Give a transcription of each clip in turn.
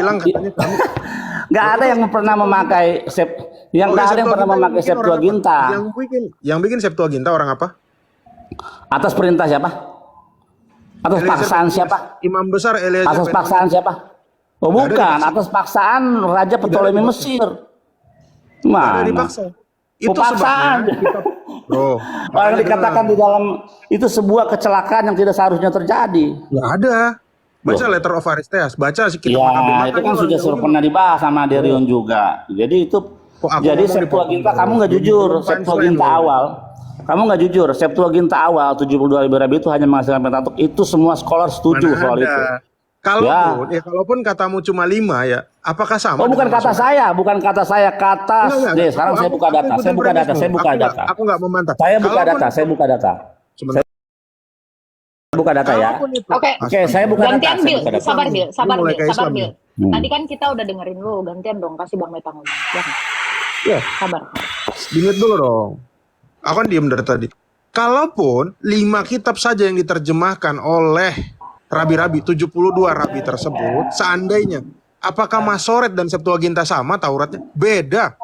bilang katanya kamu nggak ada yang pernah memakai yang nggak ada yang pernah memakai Septuaginta. Yang bikin Septuaginta orang apa? Atas perintah siapa? Atas paksaan siapa? Imam besar Eliezer. Atas paksaan siapa? Oh bukan, atas paksaan Raja Ptolemy Mesir. Mana? Dipaksa. Itu paksaan. Bro, Orang dikatakan di dalam itu sebuah kecelakaan yang tidak seharusnya terjadi. nggak ada. Baca letter of Aristeas, baca sih kita. Ya, itu kan sudah pernah dibahas sama Derion juga. Jadi itu jadi Septuaginta kamu nggak jujur. Septuaginta awal kamu nggak jujur. Septuaginta awal 72 rabi itu hanya menghasilkan Pentatuk. Itu semua scholar setuju soal itu. Kalaupun katamu cuma 5 ya, apakah sama? Oh bukan kata saya, kata. Sekarang saya buka data. Aku nggak membantah. Saya buka data. Buka data ya. Oke, saya buka data. Gantian Bil, sabar Bil. Hmm. Tadi kan kita udah dengerin lu, gantian dong kasih Bang Meta ngomong. Ya. Sabar. Diminut dulu dong. Aku kan diem dari tadi. Kalaupun 5 kitab saja yang diterjemahkan oleh rabi-rabi, 72 rabi tersebut, seandainya, apakah Masoret dan Septuaginta sama Tauratnya? Beda.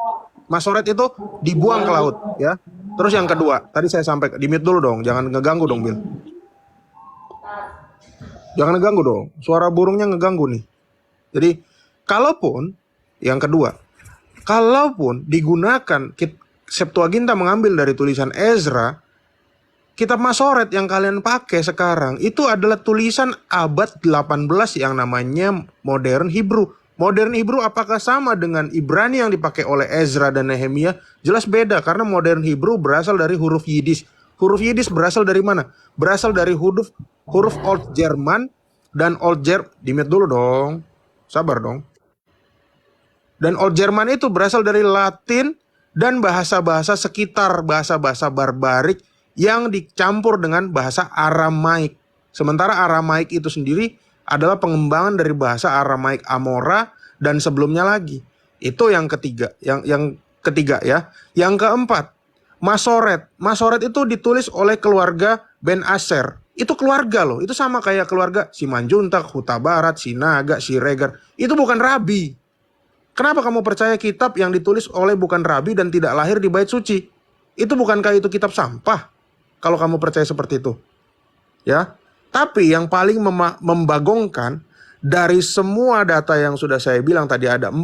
Masoret itu dibuang ke laut, ya. Terus yang kedua, tadi saya sampaikan, di-mute dulu dong, jangan ngeganggu dong, Bil. Jangan ngeganggu dong, suara burungnya ngeganggu nih. Jadi, kalaupun, yang kedua, kalaupun digunakan Septuaginta mengambil dari tulisan Ezra, kitab Masoret yang kalian pakai sekarang itu adalah tulisan abad 18 yang namanya modern Hebrew. Modern Hebrew apakah sama dengan Ibrani yang dipakai oleh Ezra dan Nehemia? Jelas beda karena modern Hebrew berasal dari huruf Yiddish. Huruf Yiddish berasal dari mana? Berasal dari huruf Old German dan di-mute dulu dong. Sabar dong. Dan Old German itu berasal dari Latin dan bahasa-bahasa sekitar, bahasa-bahasa barbarik yang dicampur dengan bahasa Aramaik. Sementara Aramaik itu sendiri adalah pengembangan dari bahasa Aramaik Amora dan sebelumnya lagi. Itu yang ketiga, yang ketiga ya. Yang keempat, Masoret. Masoret itu ditulis oleh keluarga Ben Asher. Itu keluarga loh, itu sama kayak keluarga Simanjuntak, Huta Barat, Sinaga, Siregar. Itu bukan rabi. Kenapa kamu percaya kitab yang ditulis oleh bukan rabi dan tidak lahir di bait suci? Itu bukankah itu kitab sampah? Kalau kamu percaya seperti itu. Ya. Tapi yang paling membagongkan dari semua data yang sudah saya bilang tadi ada 4.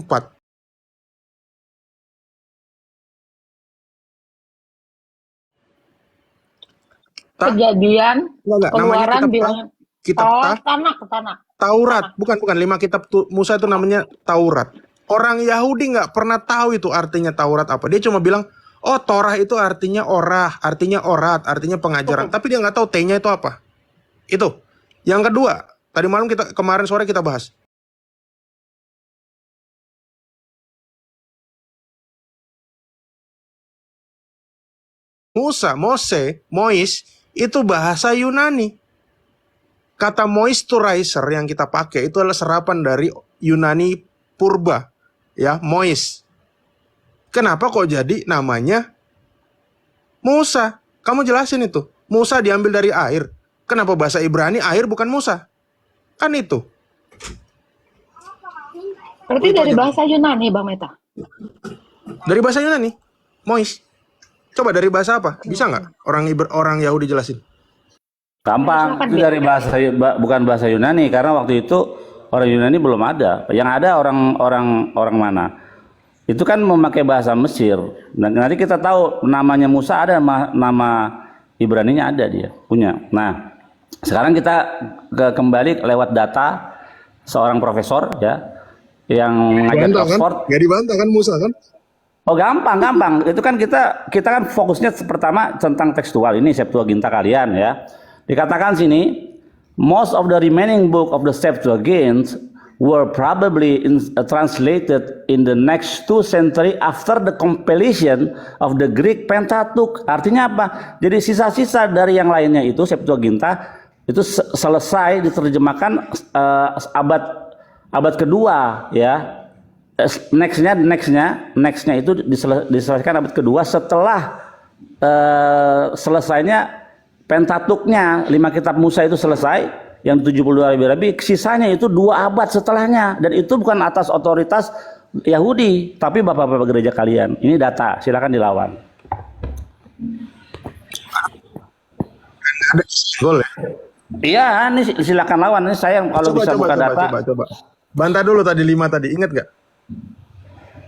Kejadian, Keluaran bilang kitab Tanak. Taurat, bukan 5 kitab Musa itu namanya Taurat. Orang Yahudi nggak pernah tahu itu artinya Taurat apa. Dia cuma bilang, oh Torah itu artinya orah, artinya orat, artinya pengajaran. Tapi dia nggak tahu T-nya itu apa. Itu. Yang kedua, kemarin sore kita bahas. Mois itu bahasa Yunani. Kata moisturizer yang kita pakai itu adalah serapan dari Yunani purba. Ya, Mois. Kenapa kok jadi namanya Musa? Kamu jelasin itu. Musa diambil dari air. Kenapa bahasa Ibrani air bukan Musa? Kan itu. Berarti dari bahasa Yunani, Bang Meta? Dari bahasa Yunani. Mois. Coba dari bahasa apa? Bisa nggak orang Yahudi jelasin? Gampang. Itu dari bukan bahasa Yunani karena waktu itu orang Yunani belum ada. Yang ada orang mana? Itu kan memakai bahasa Mesir. Dan nanti kita tahu namanya Musa ada, nama Ibraninya ada dia punya. Nah, sekarang kita kembali lewat data seorang profesor ya yang mengajar di Oxford. Gak dibantah kan Musa kan? Oh gampang. Itu kan kita kan fokusnya pertama tentang tekstual ini Septuaginta kalian ya. Dikatakan sini most of the remaining book of the Septuagint were probably translated in the next 2 centuries after the completion of the Greek Pentateuch. Artinya apa? Jadi sisa-sisa dari yang lainnya itu Septuaginta itu selesai diterjemahkan abad kedua ya. Nextnya itu diselesaikan abad kedua setelah selesainya Pentateuchnya 5 kitab Musa itu selesai. yang 72 rabi-rabi, sisanya itu 2 abad setelahnya, dan itu bukan atas otoritas Yahudi, tapi bapak-bapak gereja kalian. Ini data, silakan dilawan. Boleh. Iya, ini silakan lawan. Ini saya kalau bisa buka data. Coba. Bantah dulu tadi 5 tadi, ingat nggak?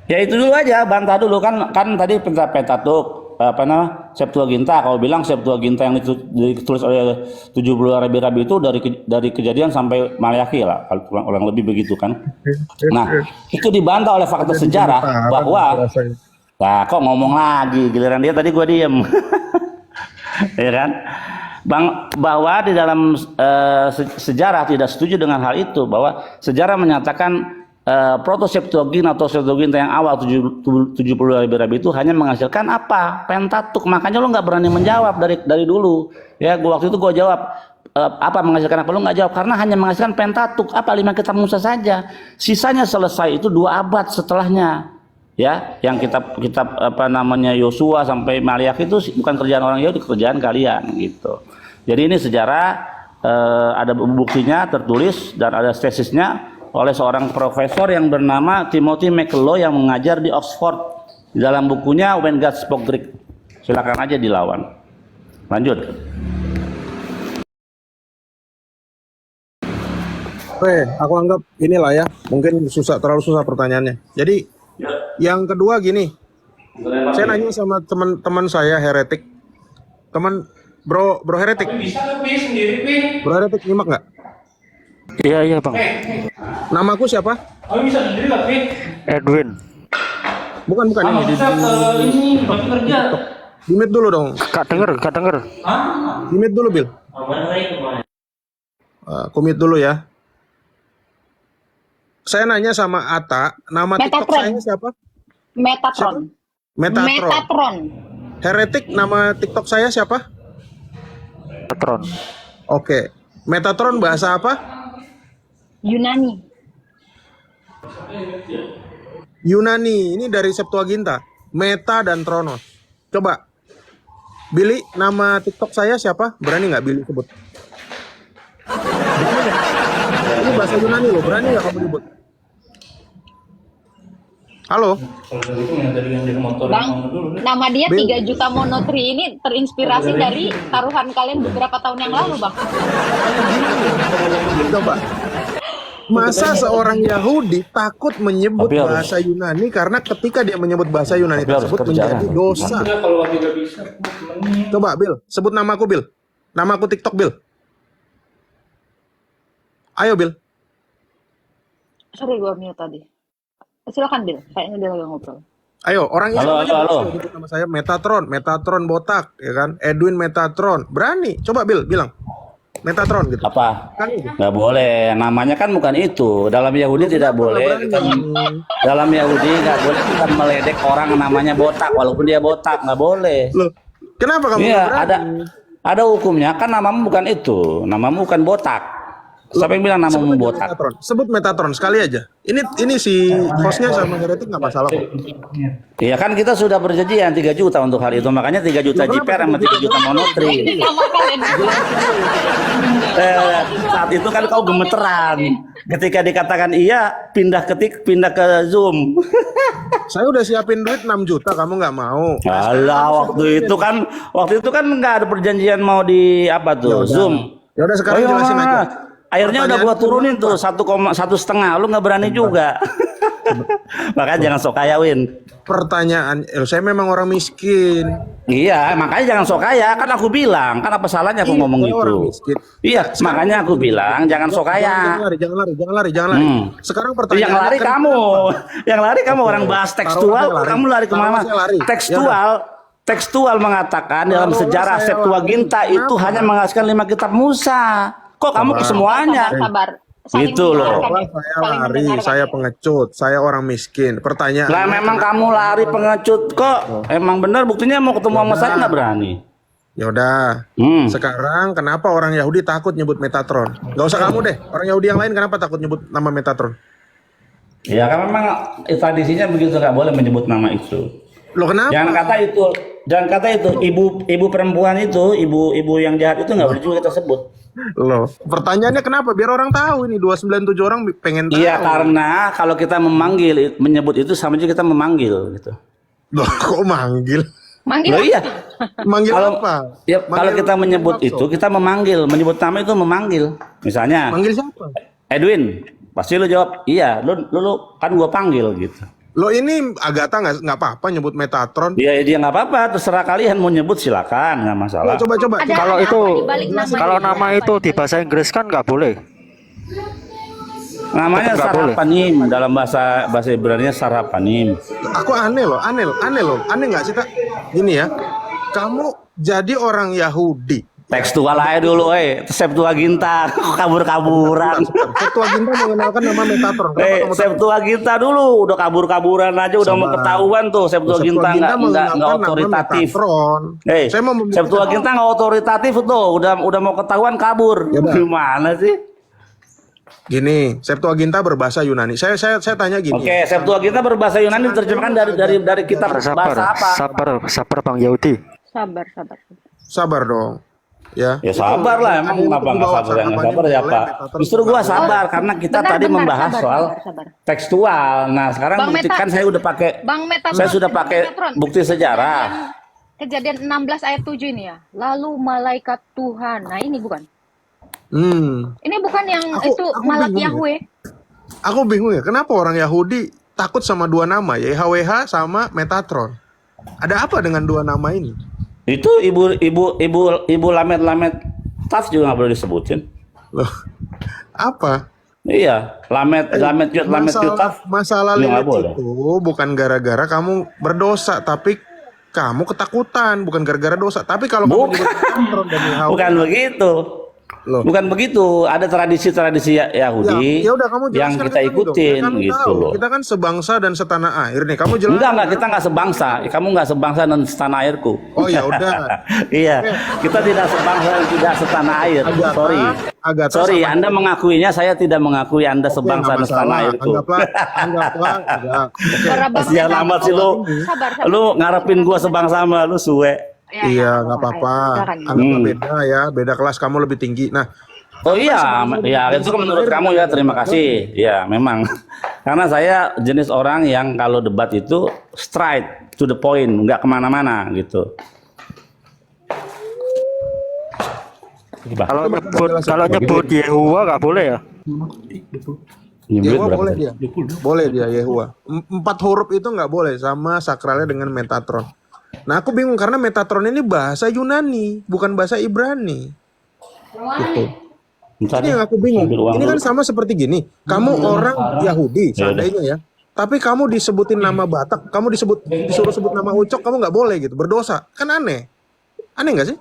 Ya itu dulu aja, bantah dulu kan tadi Pentatuk, Septuaginta. Kalau bilang Septuaginta yang ditulis oleh 72 rabi-rabi itu dari Kejadian sampai Maleakhi lah, kurang lebih begitu kan. Nah, itu dibantah oleh fakta sejarah bahwa kok ngomong lagi, giliran dia tadi gua diem. Ya kan? Bahwa di dalam sejarah tidak setuju dengan hal itu, bahwa sejarah menyatakan Proto Septuaginta atau Septuaginta yang awal 70 rabi-rabi itu hanya menghasilkan apa? Pentatuk. Makanya lo nggak berani menjawab dari dulu. Ya, waktu itu gue jawab apa menghasilkan apa, lo nggak jawab karena hanya menghasilkan Pentatuk, apa 5 kitab Musa saja. Sisanya selesai itu 2 abad setelahnya. Ya, yang kitab Yosua sampai Maleakhi itu bukan kerjaan orang Yahudi, kerjaan kalian gitu. Jadi ini sejarah, ada buktinya tertulis dan ada tesisnya oleh seorang profesor yang bernama Timothy McCullough yang mengajar di Oxford, di dalam bukunya When God Spoke Greek. Silakan aja dilawan. Lanjut. Oke, aku anggap inilah ya, mungkin terlalu susah pertanyaannya. Jadi yang kedua gini, saya nanya sama teman-teman saya heretik, bro heretik. Bisa lebih sendiri, Pi. Bro heretik nyimak nggak? Iya Bang. Namaku siapa? Kamu bisa sendiri nggak, Pi? Edwin. Bukan ini. Ini bagi kerja. Dimit dulu dong. Kak denger. Dimit dulu, Bil. Kumit dulu ya. Saya nanya sama Ata, nama TikTok saya siapa? Metatron. Metatron. Heretik, nama TikTok saya siapa? Patron. Oke. Metatron bahasa apa? Yunani. Yunani. Ini dari Septuaginta. Meta dan Tronos. Coba. Billy, nama TikTok saya siapa? Berani nggak Billy sebut? Ini bahasa Yunani loh. Berani nggak kamu sebut? Halo? Bang, nama dia 3 juta monotri ini terinspirasi dari taruhan kalian beberapa tahun yang lalu, Bang. Coba. Masa seorang Yahudi takut menyebut bahasa Yunani karena ketika dia menyebut bahasa Yunani tersebut menjadi dosa. Coba, Bill, sebut namaku, Bill. Namaku TikTok, Bill. Ayo, Bill. Sorry, gue mute tadi. Silakan, Bill. Kayaknya dia lagi ngobrol. Ayo, orangnya halo. sebut nama saya Metatron botak, ya kan? Edwin Metatron. Berani. Coba, Bill, bilang. Metatron gitu. Apa? Kan itu. Nggak boleh. Namanya kan bukan itu. Dalam Yahudi tidak boleh. Dalam Yahudi nggak boleh kita meledek orang namanya botak, walaupun dia botak, nggak boleh. Loh, kenapa kamu Iya, nggak berani? ada hukumnya. Kan namamu bukan itu. Namamu bukan botak. Siapa yang bilang namamu botak? Metatron. Sebut Metatron sekali aja. Ini si hostnya sama heretik nggak masalah kok. Iya kan kita sudah berjanjian 3 juta untuk hal itu. Makanya 3 juta JPR sama 3 juta monotri. Sama kalian. Saat itu kan kau gemeteran. Ketika dikatakan iya, pindah ke Zoom. Saya udah siapin duit 6 juta, kamu nggak mau. Alah, waktu itu kan nggak ada perjanjian mau di apa tuh, Zoom. Ya udah sekarang jelasin aja. Akhirnya udah gua turunin tuh 1,5. Lu nggak berani juga. Makanya jangan sok kaya, Win. Pertanyaan, saya memang orang miskin. Iya, makanya jangan sok kaya. Kan aku bilang, kan apa salahnya aku ngomong saya orang gitu. miskin. Iya, makanya aku bilang jangan sok kaya. Jangan lari. Sekarang Yang pertanyaannya lari kan- kamu. Yang lari kamu orang bahas tekstual, kamu lari kemana? Taruh saya lari. Tekstual mengatakan dalam Taruh sejarah saya Septuaginta lari. itu Kenapa? hanya menghasilkan 5 kitab Musa. Kok kamu ke semuanya? Sabar. Itu loh. Saya lari, saya pengecut, saya orang miskin. Pertanyaan. Lah memang kamu lari pengecut kok. Emang benar buktinya mau ketemu sama saya nggak berani. Yaudah. Sekarang kenapa orang Yahudi takut nyebut Metatron? Gak usah kamu deh. Orang Yahudi yang lain kenapa takut nyebut nama Metatron? Ya kan memang tradisinya begitu, nggak boleh menyebut nama itu. Loh kenapa? Jangan kata itu ibu perempuan itu, ibu yang jahat itu nggak boleh juga kita sebut. Loh, pertanyaannya kenapa? Biar orang tahu ini 297 orang pengen tahu. Iya, karena kalau kita menyebut itu sama aja kita memanggil gitu. Loh, kok manggil? Manggil Loh iya. Manggil Kalau apa? ya, kalau Manggil kita menyebut maksud. itu kita menyebut nama itu memanggil. Misalnya Manggil siapa? Edwin, pasti lu jawab, "Iya, lu kan gua panggil" gitu. Loh ini Agatha nggak apa-apa nyebut Metatron. Dia nggak apa-apa, terserah kalian mau nyebut silakan, nggak masalah. Loh, coba. Ada Kalau apa itu, di balik nama kalau itu? nama itu di bahasa Inggris kan nggak boleh. Namanya Tetap nggak boleh. Sarapanim, dalam bahasa Ibrani Sarapanim. Aku aneh loh. Aneh nggak sih Kak? Gini ya, kamu jadi orang Yahudi. Tekstual aja dulu, Septuaginta, kabur-kaburan. Septuaginta mengenalkan nama Metatron. Kenapa kamu tahu? Septuaginta dulu, udah kabur-kaburan aja, udah mau Sabar. ketahuan tuh Septuaginta nggak mengenalkan nama otoritatif. Metatron. Saya mau membuktikan. Septuaginta nggak otoritatif tuh, udah mau ketahuan kabur. Ya, Bang. Gimana sih? Gini, Septuaginta berbahasa Yunani. Saya tanya gini. Oke, Septuaginta berbahasa Yunani diterjemahkan dari kitab bahasa apa? Sabar Bang Yahudi. Sabar. Sabar dong. Ya. Ya sabar lah, emang kenapa nggak sabar? Yang nggak sabar siapa? Justru gua sabar karena kita tadi membahas soal tekstual. Nah sekarang Bang buktikan Meta. saya udah pakai, Bang Metatron, saya sudah pakai Metatron. bukti sejarah. Kejadian 16 ayat 7 ini ya. Lalu malaikat Tuhan. Nah, ini bukan. Ini bukan yang itu malak bingung ya. Yahweh. Aku bingung ya, kenapa orang Yahudi takut sama dua nama, YHWH sama Metatron? Ada apa dengan dua nama ini? Itu ibu lamet tas juga nggak boleh disebutin. Loh, apa? Iya, lamet tas. Masalah Ya, nggak lilit boleh. itu bukan gara-gara kamu berdosa, tapi kamu ketakutan, bukan gara-gara dosa. Tapi kalau kamu Bukan. nyebut Metatron dan YHWH, Bukan begitu. loh. Bukan begitu. Ada tradisi-tradisi Yahudi Ya udah kamu yang jelaskan kita ke kami dong. ikutin Biar kami gitu tahu. loh. Kita kan sebangsa dan setanah air nih. Kamu jelaskan. Enggak, kita nggak sebangsa. Kamu nggak sebangsa dan setanah airku. Oh ya udah. Iya, kita tidak sebangsa dan tidak setanah air. Agatha Sorry, sama- Anda mengakuinya, saya tidak mengakui Anda Oke, sebangsa nggak dan setanah masalah. airku. Anggaplah. Enggak. Oke. Para Bang Kasihan Meta. amat sih lu. Sabar. Lu ngarepin gua sebangsa sama lu suwe. Iya, nggak apa-apa. Silakan. Anggaplah beda ya, beda kelas, kamu lebih tinggi. Nah, Oh iya, ya itu kan menurut kamu ya, terima kasih. Ya memang, karena saya jenis orang yang kalau debat itu straight to the point, nggak kemana-mana gitu. Kalau nyebut Yehuwa nggak boleh ya? Yehuwa boleh dia. Boleh dia Yehuwa. 4 huruf itu nggak boleh sama sakralnya dengan Metatron. Nah, aku bingung karena Metatron ini bahasa Yunani, bukan bahasa Ibrani. Gitu. Ini yang aku bingung. Ini kan sama seperti gini. Kamu orang Yahudi, seandainya ya. Tapi kamu disebutin nama Batak, kamu disuruh sebut nama Ucok, kamu nggak boleh gitu. Berdosa. Kan aneh. Aneh nggak sih?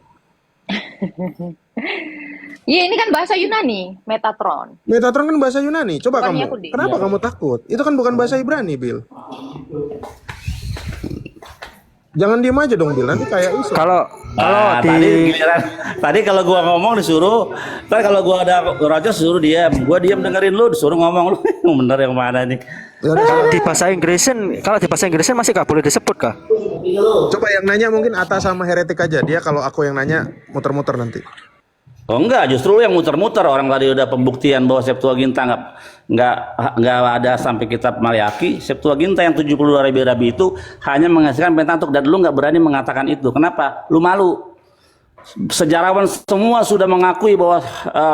Iya, ini kan bahasa Yunani, Metatron. Metatron kan bahasa Yunani. Coba Bukan kamu. Yahudi. Kenapa kamu takut? Itu kan bukan bahasa Ibrani, Bill. Jangan diem aja dong, Bill. Nanti kayak Islam. Kalau tadi kalau gua ngomong disuruh, kalau gua ada raja suruh gua diam dengerin lu, disuruh ngomong lu. Bener yang mana nih? Ya udah, kalau di bahasa Inggrisin masih nggak boleh disebut kah? coba yang nanya mungkin Atta sama Heretik aja. Dia kalau aku yang nanya muter-muter nanti. Oh enggak, justru lu yang muter-muter. Orang tadi udah pembuktian bahwa Septuaginta nggak ada sampai kitab Maleaki. Septuaginta yang 72 rabi-rabi itu hanya menghasilkan Pentatuk dan lu nggak berani mengatakan itu. Kenapa? Lu malu. Sejarawan semua sudah mengakui bahwa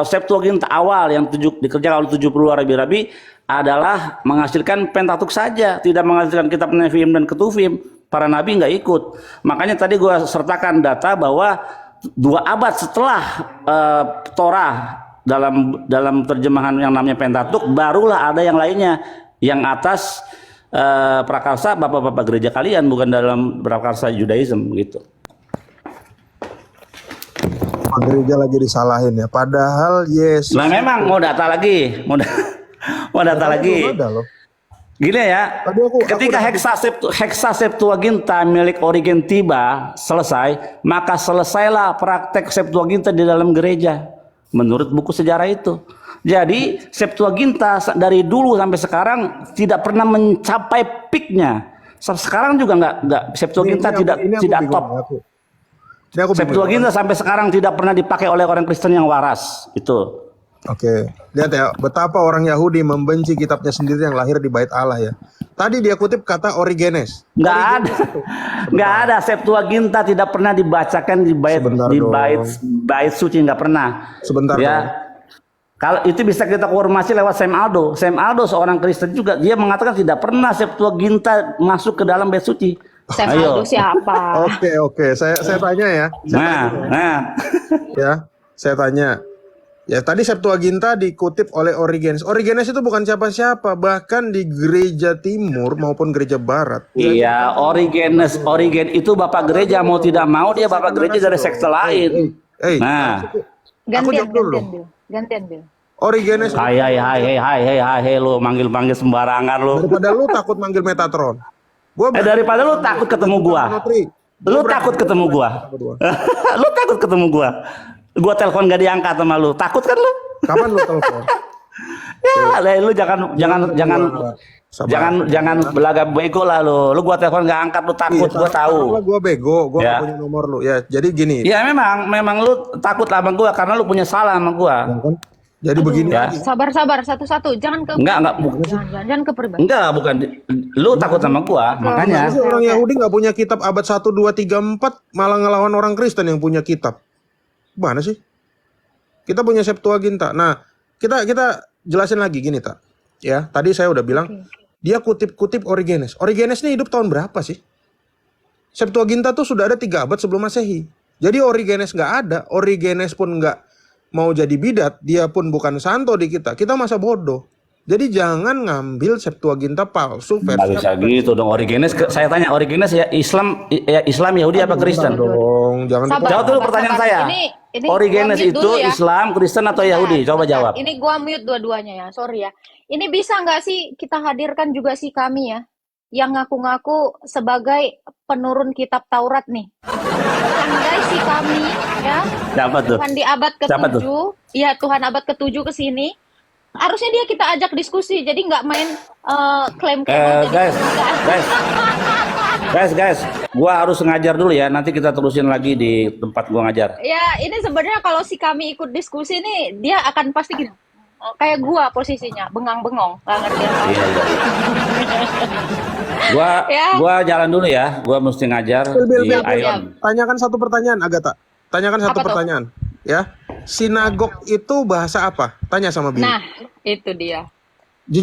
Septuaginta awal yang dikerjakan oleh 72 rabi-rabi adalah menghasilkan Pentatuk saja, tidak menghasilkan kitab Neviim dan Ketuvim. Para nabi nggak ikut. Makanya tadi gua sertakan data bahwa 2 abad setelah Torah dalam terjemahan yang namanya Pentatuk, barulah ada yang lainnya yang atas prakarsa bapak-bapak gereja kalian, bukan dalam prakarsa Judaism gitu. Gereja lagi disalahin ya. Padahal Yesus. Nah memang mau data lagi, mau data lagi. Belum ada loh. Gini ya, Tadi aku ketika Hexa Septuaginta milik Origen tiba selesai, maka selesailah praktek Septuaginta di dalam gereja menurut buku sejarah itu. Jadi Septuaginta dari dulu sampai sekarang tidak pernah mencapai peaknya, Sekarang juga nggak Septuaginta tidak bingung, top. Ini aku bingung. Septuaginta sampai sekarang tidak pernah dipakai oleh orang Kristen yang waras. Itu. Oke, lihat ya betapa orang Yahudi membenci kitabnya sendiri yang lahir di bait Allah ya. Tadi dia kutip kata Origenes. Nggak ada Septuaginta tidak pernah dibacakan di bait suci, nggak pernah. Sebentar ya. dong. Kalau itu bisa kita konfirmasi lewat Sam Aldo. Sam Aldo seorang Kristen juga, dia mengatakan tidak pernah Septuaginta masuk ke dalam bait suci. Sam Aldo siapa? Oke, saya tanya ya. Ya, saya tanya. Ya, tadi Septuaginta dikutip oleh Origenes. Origenes itu bukan siapa-siapa, bahkan di gereja timur maupun gereja barat. Iya, Origen itu bapak gereja, mau tidak mau dia bapak gereja dari sekte lain. Nah, Gantian, Bill. Origenes. Hai, lu manggil sembarangan lu. Daripada lu takut manggil Metatron. Daripada lu takut ketemu gua. Lu takut ketemu gua. Lu takut ketemu gua. Gua telepon gak diangkat sama lu. Takut kan lu? Kapan lu telepon? Ya, lu jangan belaga bego lah lu. Lu gua telepon gak angkat, lu takut, gua tahu. Gua bego, gua gak punya nomor lu. Ya, jadi gini. Ya memang lu takut sama gua karena lu punya salah sama gua. Jadi begini ya. Sabar satu-satu, jangan ke jangan ke pribadi. Enggak, bukan. Lu takut sama gua, makanya. Orang Yahudi nggak punya kitab abad 1 2 3 4 malah ngelawan orang Kristen yang punya kitab. Mana sih? Kita punya Septuaginta. Nah, kita jelasin lagi gini, Tak. Ya, tadi saya udah bilang dia kutip Origenes. Origenes ini hidup tahun berapa sih? Septuaginta tuh sudah ada 3 abad sebelum Masehi. Jadi Origenes nggak ada, Origenes pun nggak mau jadi bidat, dia pun bukan santo di kita. Kita masa bodoh. Jadi jangan ngambil Septuaginta palsu versi. Nggak bisa gitu dong. Origenes, saya tanya Origenes ya Islam Yahudi apa Kristen? Dong, jangan jawab dulu pertanyaan saya. Ini Origenes itu ya. Islam, Kristen atau Yahudi? Coba jawab. Ini gua mute dua-duanya ya, sorry ya. Ini bisa nggak sih kita hadirkan juga si kami ya, yang ngaku-ngaku sebagai penurun kitab Taurat nih. Andai si kami ya, Siapa tuh? Tuhan di abad ke-7, iya Tuhan abad ke-7 ke sini, harusnya dia kita ajak diskusi, jadi nggak main klaim guys, gua harus ngajar dulu ya, nanti kita terusin lagi di tempat gua ngajar. Ya, ini sebenarnya kalau si kami ikut diskusi nih, dia akan pasti gini. Kayak gua posisinya, bengang-bengong, nggak ngerti apa. Iya. Gua jalan dulu ya, gua mesti ngajar di Ion. Tanyakan satu pertanyaan, Agatha. Tanyakan satu pertanyaan, ya. Sinagog itu bahasa apa? Tanya sama Billy. Nah, itu dia.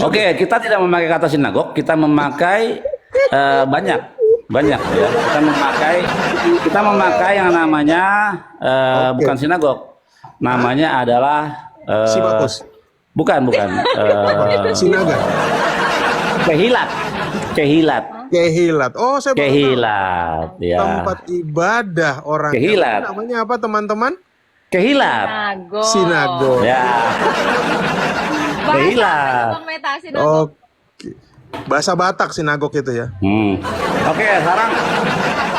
Oke, kita tidak memakai kata sinagog, kita memakai banyak ya. Kita memakai yang namanya bukan sinagog, namanya adalah bukan Sinaga. Kehilat. Oh, saya Kehilat, ya. Tempat ibadah orang. Kehilat. Namanya apa, teman-teman? Kehilat. Sinagog. Ya. Kehilat. Oke. Bahasa Batak sinagog itu ya. Oke,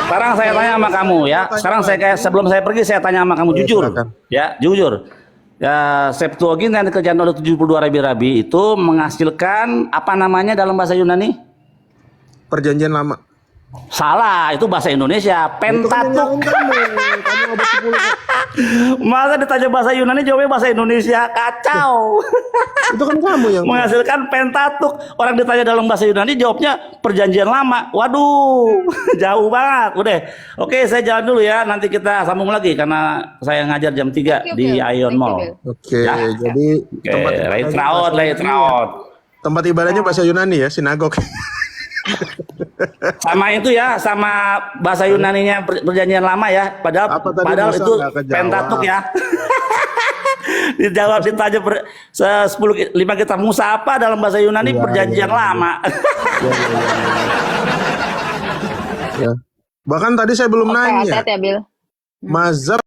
sekarang saya tanya sama kamu ya. Sekarang sebelum saya pergi saya tanya sama kamu jujur. Ya, jujur. Ya, Septuaginta yang dikerjakan oleh 72 rabi-rabi itu menghasilkan apa namanya dalam bahasa Yunani? Perjanjian Lama. Salah, itu bahasa Indonesia. Pentatuk. Masa ditanya bahasa Yunani jawabnya bahasa Indonesia, kacau. Itu kan kamu yang menghasilkan Pentatuk. Orang ditanya dalam bahasa Yunani jawabnya Perjanjian Lama. Waduh, jauh banget. Udah. Oke, saya jalan dulu ya. Nanti kita sambung lagi karena saya ngajar jam 3 di Ion Mall. Oke, jadi tempat ibadahnya bahasa Yunani ya, sinagog. Sama itu ya, sama bahasa Yunaninya Perjanjian Lama ya. Padahal itu Pentatuk ya. Dijawab ditanya 5 kitab Musa apa dalam bahasa Yunani Perjanjian Lama. Ya. Bahkan tadi saya belum nanya. Hati-hati ya, Bill. Mazhab